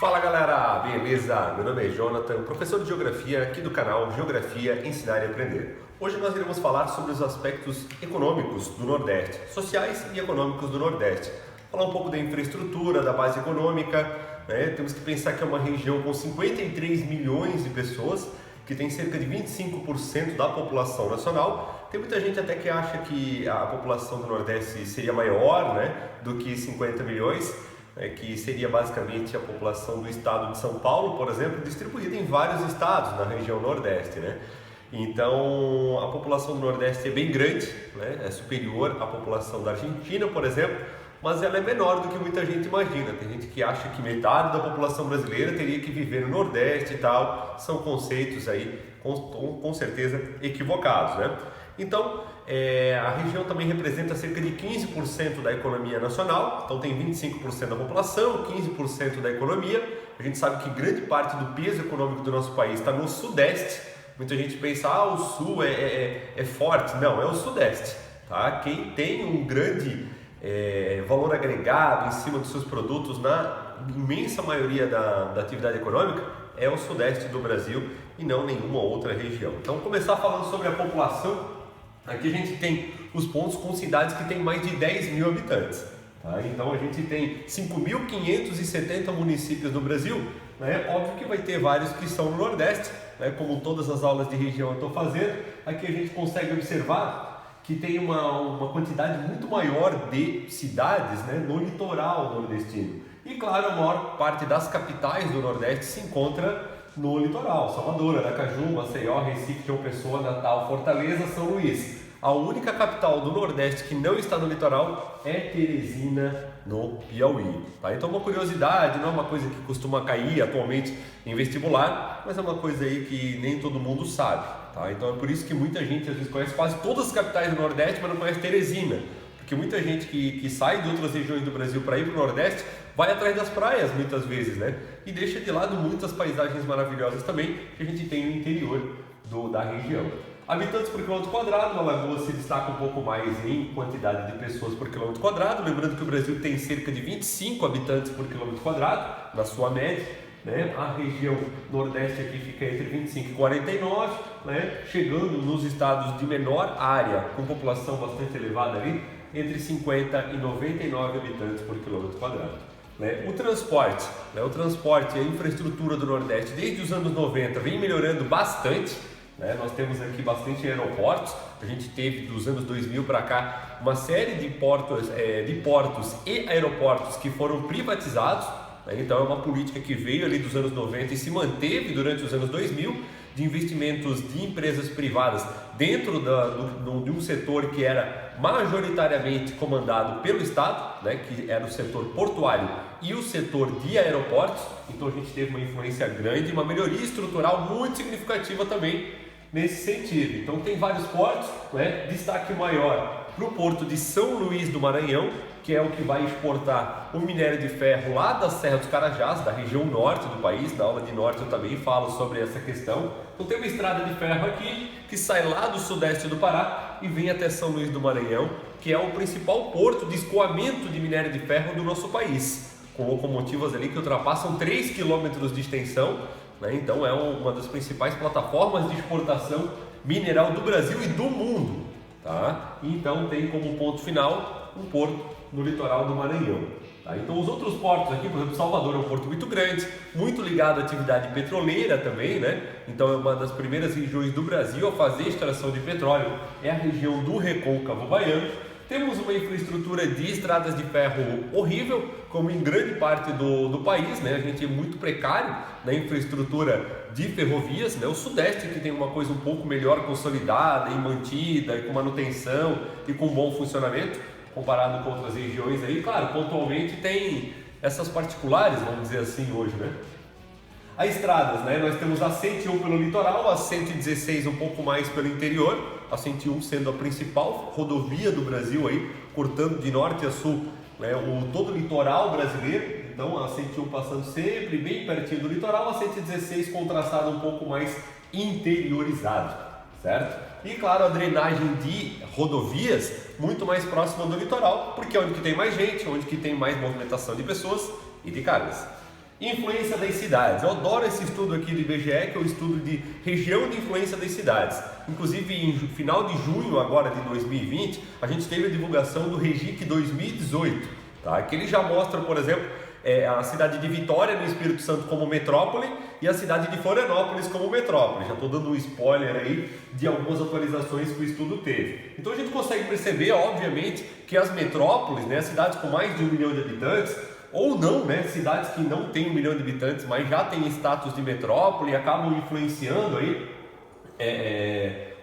Fala galera, beleza? Meu nome é Jonathan, professor de Geografia aqui do canal Geografia Ensinar e Aprender. Hoje nós iremos falar sobre os aspectos econômicos do Nordeste, sociais e econômicos do Nordeste. Falar um pouco da infraestrutura, da base econômica, né? Temos que pensar que é uma região com 53 milhões de pessoas, que tem cerca de 25% da população nacional. Tem muita gente até que acha que a população do Nordeste seria maior, né, do que 50 milhões, que seria basicamente a população do estado de São Paulo, por exemplo, distribuída em vários estados na região Nordeste, né? Então, a população do Nordeste é bem grande, né? É superior à população da Argentina, por exemplo, mas ela é menor do que muita gente imagina. Tem gente que acha que metade da população brasileira teria que viver no Nordeste e tal. São conceitos aí com certeza equivocados, né? Então, a região também representa cerca de 15% da economia nacional, então tem 25% da população, 15% da economia. A gente sabe que grande parte do peso econômico do nosso país está no Sudeste. Muita gente pensa, o Sul é forte. Não, é o Sudeste, tá? Quem tem um grande valor agregado em cima dos seus produtos na imensa maioria da atividade econômica é o Sudeste do Brasil e não nenhuma outra região. Então, começar falando sobre a população. Aqui a gente tem os pontos com cidades que têm mais de 10 mil habitantes. Tá? Então a gente tem 5.570 municípios no Brasil. Né? Óbvio que vai ter vários que são no Nordeste, né? Como todas as aulas de região eu estou fazendo. Aqui a gente consegue observar que tem uma quantidade muito maior de cidades, né, no litoral nordestino. E claro, a maior parte das capitais do Nordeste se encontra no litoral: Salvador, Aracaju, Maceió, Recife, João Pessoa, Natal, Fortaleza, São Luís. A única capital do Nordeste que não está no litoral é Teresina, no Piauí. Tá? Então, uma curiosidade, não é uma coisa que costuma cair atualmente em vestibular, mas é uma coisa aí que nem todo mundo sabe. Tá? Então, é por isso que muita gente às vezes conhece quase todas as capitais do Nordeste, mas não conhece Teresina. Porque muita gente que sai de outras regiões do Brasil para ir para o Nordeste vai atrás das praias muitas vezes, né? E deixa de lado muitas paisagens maravilhosas também que a gente tem no interior da região. Habitantes por quilômetro quadrado, Alagoas se destaca um pouco mais em quantidade de pessoas por quilômetro quadrado. Lembrando que o Brasil tem cerca de 25 habitantes por quilômetro quadrado, na sua média. Né? A região Nordeste aqui fica entre 25 e 49, né? Chegando nos estados de menor área, com população bastante elevada ali, entre 50 e 99 habitantes por quilômetro quadrado. O transporte, o transporte e a infraestrutura do Nordeste desde os anos 90 vem melhorando bastante. Nós temos aqui bastante aeroportos. A gente teve dos anos 2000 para cá uma série de portos e aeroportos que foram privatizados. Então é uma política que veio ali dos anos 90 e se manteve durante os anos 2000, de investimentos de empresas privadas dentro de um setor que era majoritariamente comandado pelo Estado, né, que era o setor portuário e o setor de aeroportos. Então a gente teve uma influência grande e uma melhoria estrutural muito significativa também nesse sentido. Então tem vários portos, né, destaque maior para o porto de São Luís do Maranhão, que é o que vai exportar o minério de ferro lá da Serra dos Carajás, da região norte do país. Na aula de norte eu também falo sobre essa questão. Então tem uma estrada de ferro aqui que sai lá do sudeste do Pará e vem até São Luís do Maranhão, que é o principal porto de escoamento de minério de ferro do nosso país, com locomotivas ali que ultrapassam 3 quilômetros de extensão, né? Então é uma das principais plataformas de exportação mineral do Brasil e do mundo. Tá? Então tem como ponto final um porto no litoral do Maranhão. Tá? Então os outros portos aqui, por exemplo, Salvador é um porto muito grande, muito ligado à atividade petroleira também, né? Então é uma das primeiras regiões do Brasil a fazer extração de petróleo, é a região do Recôncavo Baiano. Temos uma infraestrutura de estradas de ferro horrível, como em grande parte do país, né? A gente é muito precário na infraestrutura de ferrovias, né? O Sudeste que tem uma coisa um pouco melhor consolidada e mantida, e com manutenção e com bom funcionamento, comparado com outras regiões aí. Claro, pontualmente tem essas particulares, vamos dizer assim, hoje, né? As estradas, né? Nós temos a 101 pelo litoral, a 116 um pouco mais pelo interior, a 101 sendo a principal rodovia do Brasil aí, cortando de norte a sul, né, todo o litoral brasileiro. Então a 101 passando sempre bem pertinho do litoral, a 116 com um traçado um pouco mais interiorizado, certo? E claro, a drenagem de rodovias muito mais próxima do litoral, porque é onde que tem mais gente, onde que tem mais movimentação de pessoas e de cargas. Influência das cidades. Eu adoro esse estudo aqui do IBGE, que é o estudo de região de influência das cidades. Inclusive, em final de junho agora de 2020, a gente teve a divulgação do REGIC 2018, tá? Que ele já mostra, por exemplo, a cidade de Vitória, no Espírito Santo, como metrópole e a cidade de Florianópolis como metrópole. Já estou dando um spoiler aí de algumas atualizações que o estudo teve. Então a gente consegue perceber, obviamente, que as metrópoles, né, as cidades com mais de 1 milhão de habitantes, ou não, né, cidades que não têm 1 milhão de habitantes, mas já têm status de metrópole e acabam influenciando aí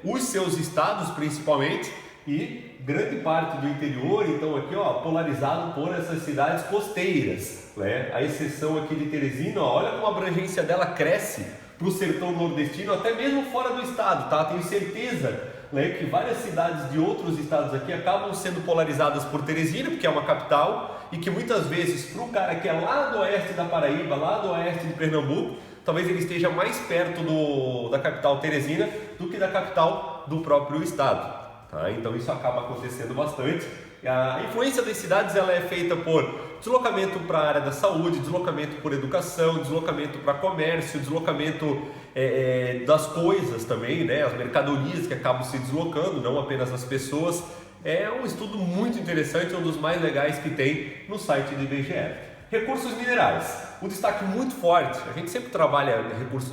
os seus estados principalmente, e grande parte do interior, então aqui ó, polarizado por essas cidades costeiras, né? A exceção aqui de Teresina, ó, olha como a abrangência dela cresce para o sertão nordestino, até mesmo fora do estado, tá? Tenho certeza, né, que várias cidades de outros estados aqui acabam sendo polarizadas por Teresina, porque é uma capital, e que muitas vezes para o cara que é lá do oeste da Paraíba, lá do oeste de Pernambuco, talvez ele esteja mais perto da capital Teresina do que da capital do próprio estado. Tá? Então isso acaba acontecendo bastante. A influência das cidades ela é feita por deslocamento para a área da saúde, deslocamento por educação, deslocamento para comércio, deslocamento das coisas também, né? As mercadorias que acabam se deslocando, não apenas as pessoas. É um estudo muito interessante, um dos mais legais que tem no site do IBGE. Recursos minerais, um destaque muito forte. A gente sempre trabalha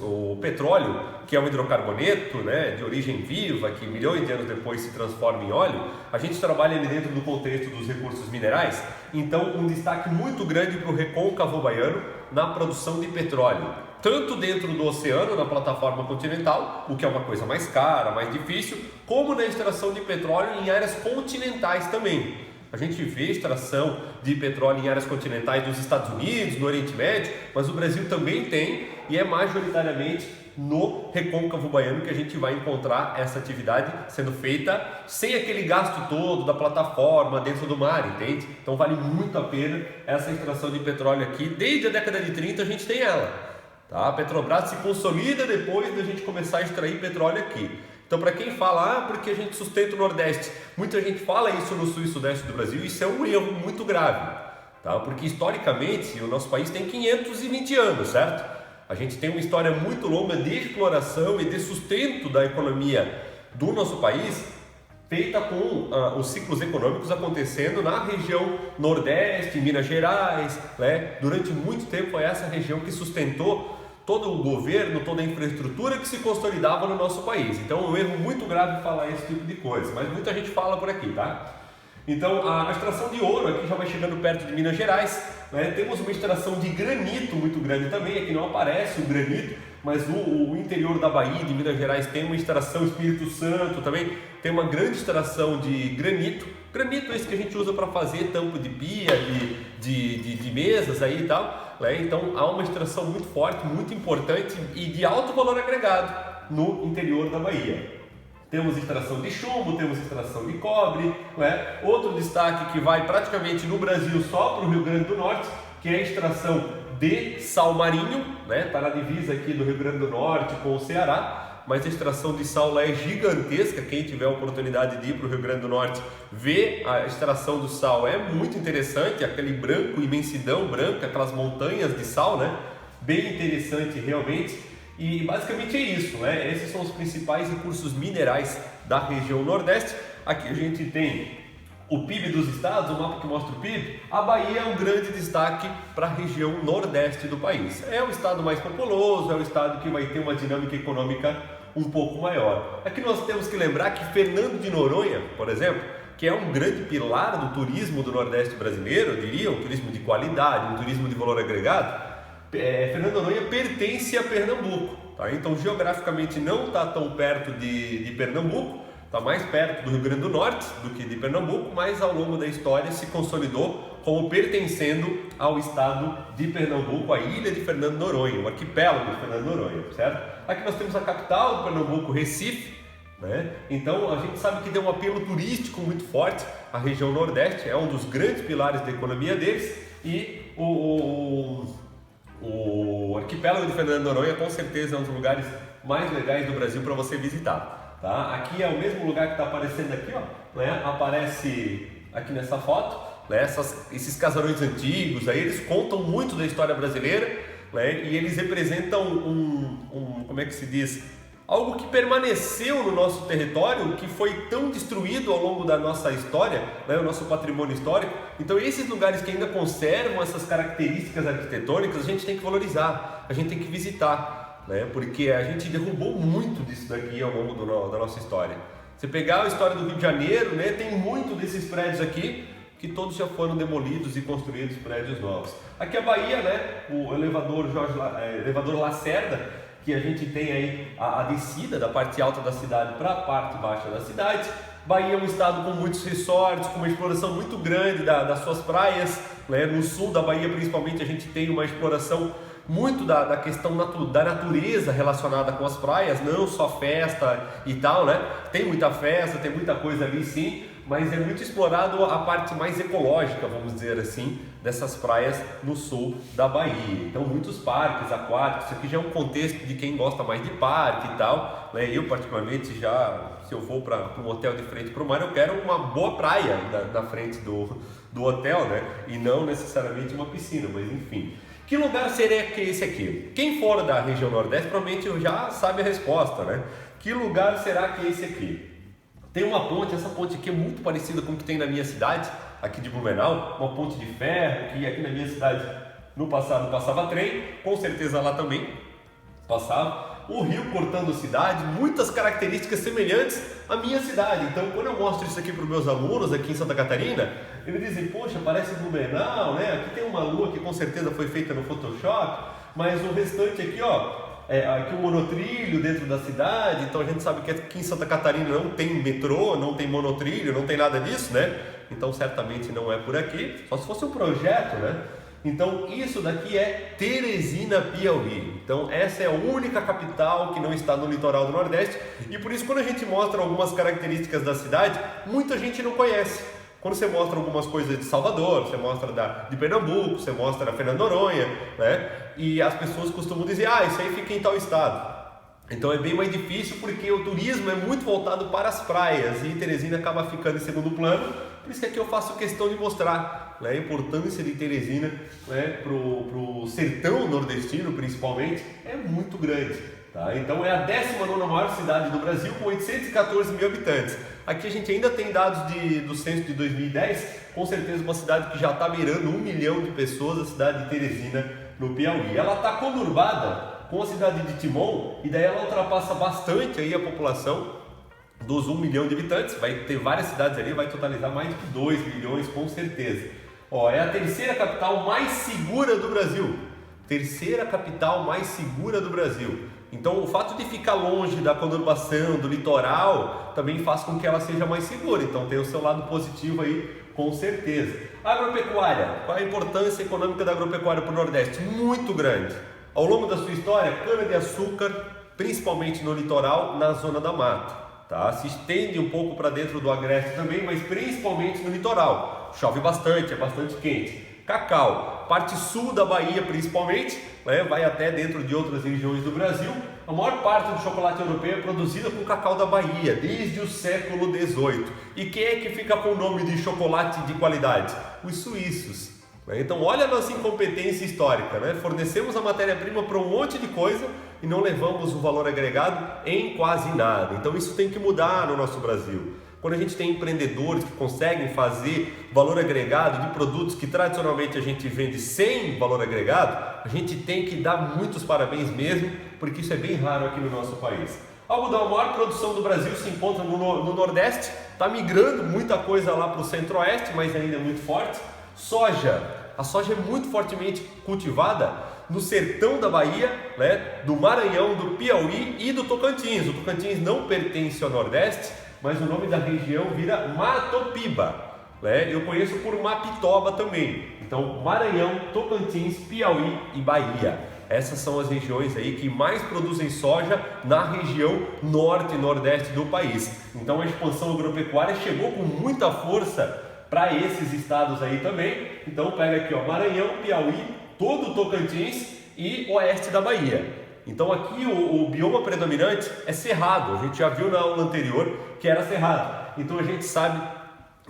o petróleo, que é um hidrocarboneto, né, de origem viva, que milhões de anos depois se transforma em óleo. A gente trabalha ali dentro do contexto dos recursos minerais. Então, um destaque muito grande para o recôncavo baiano na produção de petróleo, tanto dentro do oceano, na plataforma continental, o que é uma coisa mais cara, mais difícil, como na extração de petróleo em áreas continentais também. A gente vê extração de petróleo em áreas continentais dos Estados Unidos, no Oriente Médio, mas o Brasil também tem, e é majoritariamente no recôncavo baiano que a gente vai encontrar essa atividade sendo feita sem aquele gasto todo da plataforma dentro do mar, entende? Então vale muito a pena essa extração de petróleo aqui. Desde a década de 30 a gente tem ela, tá? A Petrobras se consolida depois da gente começar a extrair petróleo aqui. Então, para quem fala, porque a gente sustenta o Nordeste, muita gente fala isso no Sul e Sudeste do Brasil, isso é um erro muito grave, tá? Porque historicamente o nosso país tem 520 anos, certo? A gente tem uma história muito longa de exploração e de sustento da economia do nosso país, feita com os ciclos econômicos acontecendo na região Nordeste, Minas Gerais, né? Durante muito tempo foi essa região que sustentou todo o governo, toda a infraestrutura que se consolidava no nosso país. Então é um erro muito grave falar esse tipo de coisa, mas muita gente fala por aqui, tá? Então a extração de ouro aqui já vai chegando perto de Minas Gerais, né? Temos uma extração de granito muito grande também, aqui não aparece o granito, mas o interior da Bahia, de Minas Gerais, tem uma extração, Espírito Santo também, tem uma grande extração de granito. Granito é esse que a gente usa para fazer tampo de pia, de mesas aí e tal. Então há uma extração muito forte, muito importante e de alto valor agregado no interior da Bahia. Temos extração de chumbo, temos extração de cobre, né? Outro destaque que vai praticamente no Brasil só para o Rio Grande do Norte, que é a extração de sal marinho, né? Está na divisa aqui do Rio Grande do Norte com o Ceará. Mas a extração de sal lá é gigantesca. Quem tiver a oportunidade de ir para o Rio Grande do Norte, ver a extração do sal é muito interessante, aquele branco, imensidão branca, aquelas montanhas de sal, né? Bem interessante realmente. E basicamente é isso, né? Esses são os principais recursos minerais da região Nordeste. Aqui a gente tem o PIB dos estados, o mapa que mostra o PIB. A Bahia é um grande destaque para a região Nordeste do país. É o estado mais populoso, é o estado que vai ter uma dinâmica econômica um pouco maior. Aqui nós temos que lembrar que Fernando de Noronha, por exemplo, que é um grande pilar do turismo do Nordeste brasileiro, eu diria, um turismo de qualidade, um turismo de valor agregado, Fernando de Noronha pertence a Pernambuco, tá? Então geograficamente não está tão perto de Pernambuco, está mais perto do Rio Grande do Norte do que de Pernambuco, mas ao longo da história se consolidou como pertencendo ao estado de Pernambuco, a ilha de Fernando de Noronha, o arquipélago de Fernando de Noronha, certo? Aqui nós temos a capital de Pernambuco, Recife, né? Então a gente sabe que tem um apelo turístico muito forte, a região Nordeste é um dos grandes pilares da economia deles, e o arquipélago de Fernando de Noronha com certeza é um dos lugares mais legais do Brasil para você visitar, tá? Aqui é o mesmo lugar que está aparecendo aqui, ó, né? Aparece aqui nessa foto, né? Esses casarões antigos, aí eles contam muito da história brasileira, né? E eles representam como é que se diz? Algo que permaneceu no nosso território, que foi tão destruído ao longo da nossa história, né? O nosso patrimônio histórico. Então esses lugares que ainda conservam essas características arquitetônicas, a gente tem que valorizar, a gente tem que visitar, né? Porque a gente derrubou muito disso daqui ao longo da nossa história. Você pegar a história do Rio de Janeiro, né? Tem muito desses prédios aqui que todos já foram demolidos e construídos prédios novos. Aqui a Bahia, né? O elevador Lacerda, que a gente tem aí a descida da parte alta da cidade para a parte baixa da cidade. Bahia é um estado com muitos resorts, com uma exploração muito grande das suas praias, né? No sul da Bahia, principalmente, a gente tem uma exploração muito da questão da natureza relacionada com as praias, não só festa e tal, né? Tem muita festa, tem muita coisa ali sim, mas é muito explorado a parte mais ecológica, vamos dizer assim, dessas praias no sul da Bahia. Então muitos parques aquáticos, isso aqui já é um contexto de quem gosta mais de parque e tal, né? Eu particularmente se eu for para um hotel de frente para o mar, eu quero uma boa praia na frente do hotel, né? E não necessariamente uma piscina, mas enfim. Que lugar seria esse aqui? Quem for da região Nordeste provavelmente já sabe a resposta, né? Que lugar será que é esse aqui? Tem uma ponte, essa ponte aqui é muito parecida com o que tem na minha cidade, aqui de Blumenau, uma ponte de ferro, que aqui na minha cidade no passado passava trem, com certeza lá também passava. O rio cortando a cidade, muitas características semelhantes à minha cidade. Então, quando eu mostro isso aqui para os meus alunos aqui em Santa Catarina, eles dizem, poxa, parece Blumenau, né? Aqui tem uma lua que com certeza foi feita no Photoshop, mas o restante aqui, ó, aqui o monotrilho dentro da cidade. Então a gente sabe que aqui em Santa Catarina não tem metrô, não tem monotrilho, não tem nada disso, né? Então certamente não é por aqui, só se fosse um projeto, né? Então isso daqui é Teresina, Piauí. Então essa é a única capital que não está no litoral do Nordeste, e por isso quando a gente mostra algumas características da cidade, muita gente não conhece. Quando você mostra algumas coisas de Salvador, você mostra de Pernambuco, você mostra Fernando de Noronha, né? E as pessoas costumam dizer, isso aí fica em tal estado. Então é bem mais difícil porque o turismo é muito voltado para as praias e Teresina acaba ficando em segundo plano. Por isso que aqui eu faço questão de mostrar, né, a importância de Teresina, né, para o sertão nordestino principalmente, é muito grande. Tá? Então é a 19ª maior cidade do Brasil com 814 mil habitantes. Aqui a gente ainda tem dados do censo de 2010, com certeza uma cidade que já está beirando 1 milhão de pessoas, a cidade de Teresina, no Piauí. Ela está conurbada com a cidade de Timon, e daí ela ultrapassa bastante aí a população dos 1 milhão de habitantes. Vai ter várias cidades ali, vai totalizar mais de 2 milhões com certeza. É a terceira capital mais segura do Brasil. Terceira capital mais segura do Brasil. Então o fato de ficar longe da conurbação, do litoral, também faz com que ela seja mais segura. Então tem o seu lado positivo aí, com certeza. Agropecuária. Qual a importância econômica da agropecuária para o Nordeste? Muito grande. Ao longo da sua história, cana-de-açúcar, principalmente no litoral, na zona da mata. Tá? Se estende um pouco para dentro do agreste também, mas principalmente no litoral. Chove bastante, é bastante quente. Cacau, parte sul da Bahia principalmente, né, vai até dentro de outras regiões do Brasil. A maior parte do chocolate europeu é produzida com cacau da Bahia, desde o século XVIII. E quem é que fica com o nome de chocolate de qualidade? Os suíços. Então olha a nossa incompetência histórica, né? Fornecemos a matéria-prima para um monte de coisa e não levamos o valor agregado em quase nada. Então isso tem que mudar no nosso Brasil. Quando a gente tem empreendedores que conseguem fazer valor agregado de produtos que tradicionalmente a gente vende sem valor agregado, a gente tem que dar muitos parabéns mesmo, porque isso é bem raro aqui no nosso país. Algodão, a maior produção do Brasil se encontra no Nordeste, está migrando muita coisa lá para o Centro-Oeste, mas ainda é muito forte. Soja, a soja é muito fortemente cultivada no sertão da Bahia, né, do Maranhão, do Piauí e do Tocantins. O Tocantins não pertence ao Nordeste, mas o nome da região vira Matopiba, né? Eu conheço por Mapitoba também. Então Maranhão, Tocantins, Piauí e Bahia. Essas são as regiões aí que mais produzem soja na região norte e nordeste do país. Então a expansão agropecuária chegou com muita força para esses estados aí também. Então pega aqui, Maranhão, Piauí, todo o Tocantins e oeste da Bahia. Então aqui o bioma predominante é cerrado. A gente já viu na aula anterior que era cerrado. Então a gente sabe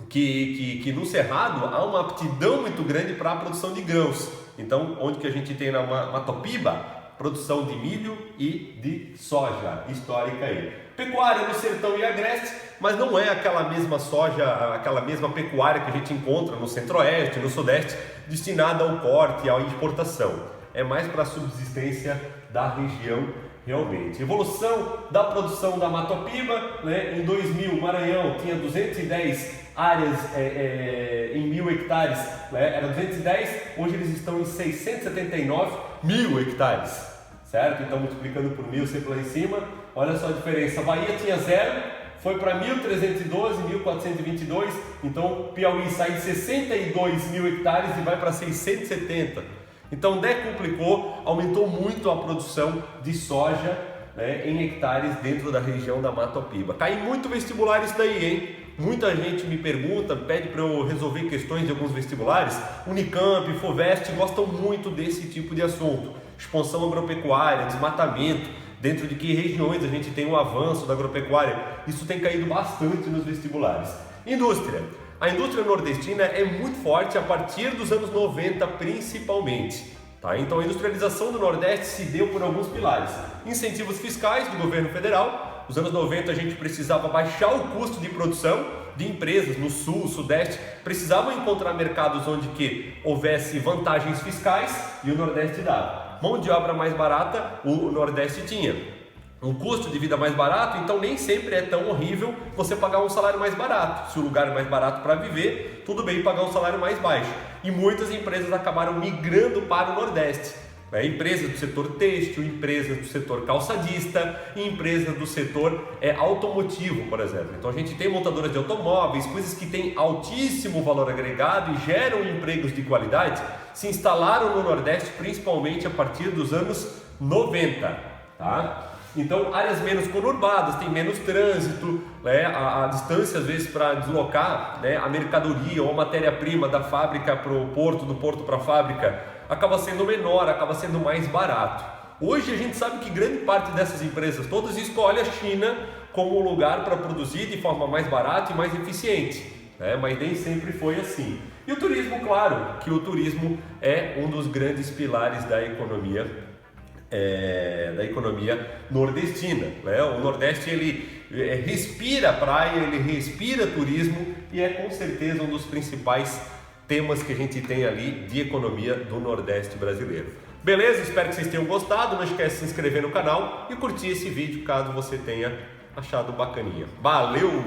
que no cerrado há uma aptidão muito grande para a produção de grãos, Então, onde que a gente tem na Matopiba? Produção de milho e de soja histórica aí. Pecuária no sertão e agreste, mas não é aquela mesma soja, aquela mesma pecuária que a gente encontra no centro-oeste, no sudeste, destinada ao corte e à exportação. É mais para a subsistência da região realmente. Evolução da produção da Matopiba, né? Em 2000 o Maranhão tinha 210 áreas em 1.000 hectares, né? Era 210, hoje eles estão em 679.000 hectares, certo? Então multiplicando por 1.000 sempre lá em cima, olha só a diferença. Bahia tinha 0, foi para 1.312, 1.422, então Piauí sai de 62.000 hectares e vai para 670. Então decuplicou, aumentou muito a produção de soja, né, em hectares dentro da região da Matopiba. Cai muito vestibular isso daí, hein? Muita gente me pergunta, pede para eu resolver questões de alguns vestibulares. Unicamp, Fuvest gostam muito desse tipo de assunto. Expansão agropecuária, desmatamento, dentro de que regiões a gente tem um avanço da agropecuária. Isso tem caído bastante nos vestibulares. Indústria. A indústria nordestina é muito forte a partir dos anos 90 principalmente. Tá? Então a industrialização do Nordeste se deu por alguns pilares. Incentivos fiscais do governo federal. Nos anos 90 a gente precisava baixar o custo de produção de empresas no sul, sudeste, precisavam encontrar mercados onde que houvesse vantagens fiscais e o Nordeste dava. Mão de obra mais barata o Nordeste tinha. Um custo de vida mais barato, então nem sempre é tão horrível você pagar um salário mais barato. Se o lugar é mais barato para viver, tudo bem pagar um salário mais baixo. E muitas empresas acabaram migrando para o Nordeste. Empresas do setor têxtil, empresas do setor calçadista e empresas do setor automotivo, por exemplo. Então a gente tem montadoras de automóveis, coisas que têm altíssimo valor agregado e geram empregos de qualidade, se instalaram no Nordeste principalmente a partir dos anos 90, tá? Então, áreas menos conurbadas, tem menos trânsito, né? A distância, às vezes, para deslocar, né, a mercadoria ou a matéria-prima da fábrica para o porto, do porto para a fábrica, acaba sendo menor, acaba sendo mais barato. Hoje, a gente sabe que grande parte dessas empresas todas escolhe a China como lugar para produzir de forma mais barata e mais eficiente, né? Mas nem sempre foi assim. E o turismo, claro, que o turismo é um dos grandes pilares da economia nordestina, né? O Nordeste ele respira praia, ele respira turismo e é com certeza um dos principais temas que a gente tem ali de economia do Nordeste brasileiro. Beleza? Espero que vocês tenham gostado. Não esquece de se inscrever no canal e curtir esse vídeo caso você tenha achado bacaninha. Valeu!